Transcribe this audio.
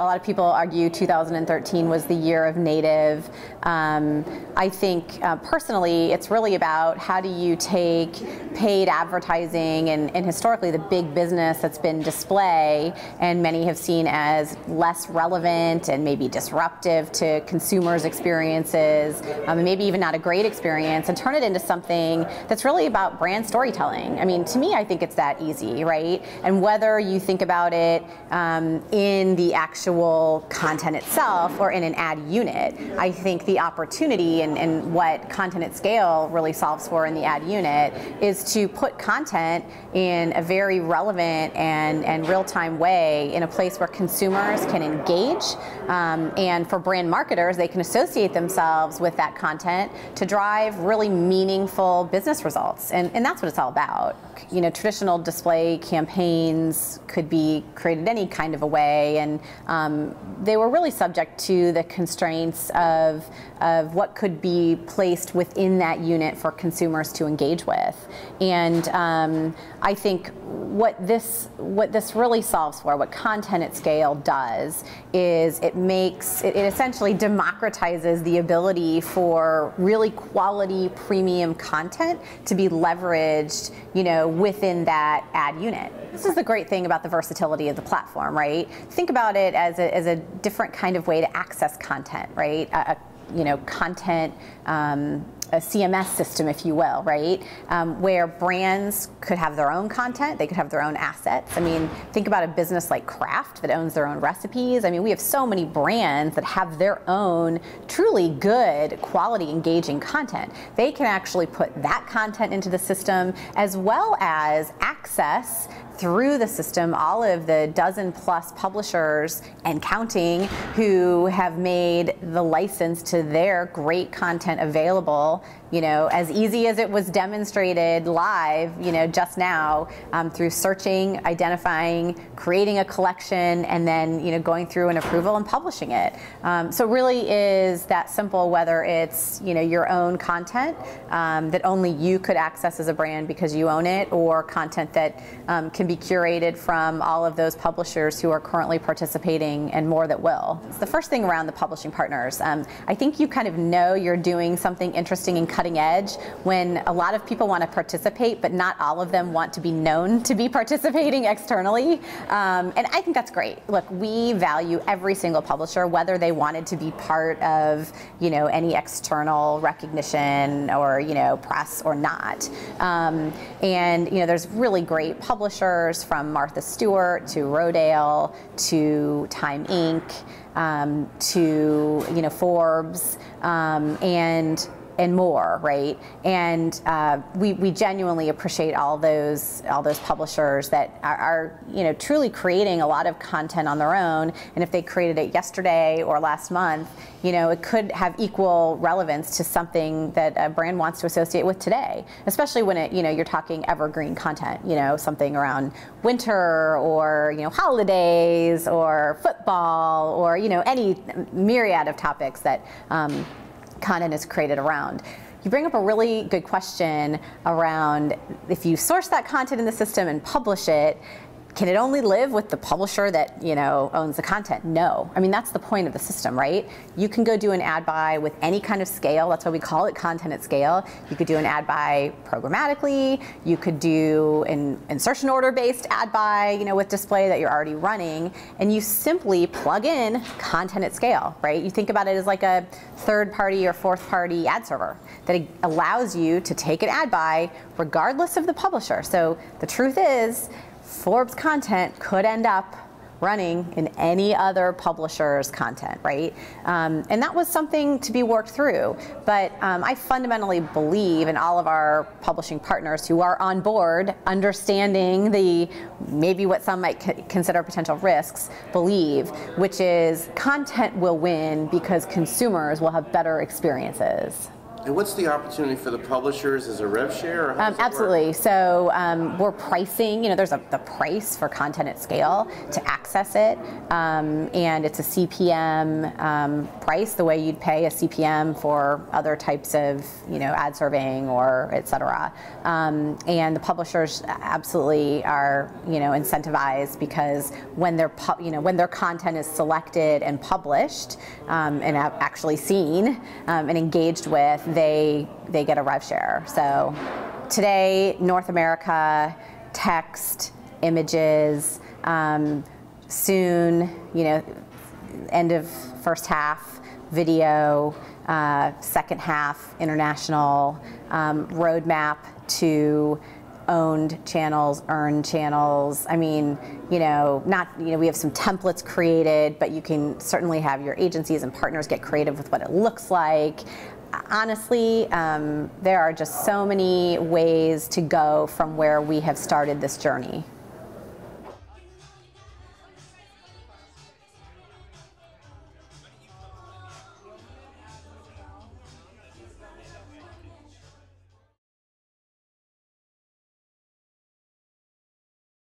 lot of people argue 2013 was the year of native. I think personally, it's really about how do you take paid advertising and historically the big business that's been display, and many have seen as less relevant and maybe disruptive to consumers' experiences, and maybe even not a great experience, and turn it into something that's really about brand storytelling. I mean, to me, I think it's that easy, right? And whether you think about it in the actual content itself or in an ad unit, I think the opportunity and what content at scale really solves for in the ad unit is to put content in a very relevant and real-time way in a place where consumers can engage, and for brand marketers, they can associate themselves with that content to drive really meaningful business results. And that's what it's all about. You know, traditional display campaigns could be created any kind of a way, and they were really subject to the constraints of what could be placed within that unit for consumers to engage with. And I think what this really solves for, what content at scale does, is it essentially democratizes the ability for really quality premium content to be leveraged, you know, within that ad unit. This is the great thing about the versatility of the platform, right? Think about it as a different kind of way to access content, right? Content, a CMS system, if you will, right? Where brands could have their own content, they could have their own assets. I mean, think about a business like Kraft that owns their own recipes. I mean, we have so many brands that have their own truly good, quality, engaging content. They can actually put that content into the system, as well as access through the system all of the dozen-plus publishers and counting who have made the license to their great content available, you know, as easy as it was demonstrated live, you know, just now, through searching, identifying, creating a collection, and then, you know, going through an approval and publishing it. So it really is that simple, whether it's, you know, your own content that only you could access as a brand because you own it, or content that can be curated from all of those publishers who are currently participating and more that will. It's the first thing around the publishing partners. I think you kind of know you're doing something interesting and cutting edge when a lot of people want to participate, but not all of them want to be known to be participating externally. And I think that's great. Look, we value every single publisher, whether they wanted to be part of, you know, any external recognition or, you know, press or not. And, you know, there's really great publishers from Martha Stewart to Rodale to Time Inc. To, you know, Forbes, and more, right? And we genuinely appreciate all those publishers that are, you know, truly creating a lot of content on their own. And if they created it yesterday or last month, you know, it could have equal relevance to something that a brand wants to associate with today, especially when it, you know, you're talking evergreen content, you know, something around winter or, you know, holidays or football or, you know, any myriad of topics that content is created around. You bring up a really good question around if you source that content in the system and publish it, can it only live with the publisher that, you know, owns the content? No. I mean, that's the point of the system, right? You can go do an ad buy with any kind of scale. That's why we call it content at scale. You could do an ad buy programmatically. You could do an insertion order-based ad buy, you know, with display that you're already running, and you simply plug in content at scale, right? You think about it as like a third-party or fourth-party ad server that allows you to take an ad buy regardless of the publisher. So the truth is, Forbes content could end up running in any other publisher's content, right? And that was something to be worked through. But I fundamentally believe in all of our publishing partners who are on board, understanding the maybe what some might consider potential risks, believe, which is content will win because consumers will have better experiences. And what's the opportunity for the publishers? Is a rev share? Or how does it Absolutely. work? So we're pricing, there's the price for content at scale to access it, and it's a CPM price, the way you'd pay a CPM for other types of, ad serving or et cetera. And the publishers absolutely are, incentivized, because when when their content is selected and published and actually seen and engaged with, they get a rev share. So today, North America, text, images, soon, end of first half, video, second half, international, roadmap to owned channels, earned channels. I mean, we have some templates created, but you can certainly have your agencies and partners get creative with what it looks like. Honestly, there are just so many ways to go from where we have started this journey.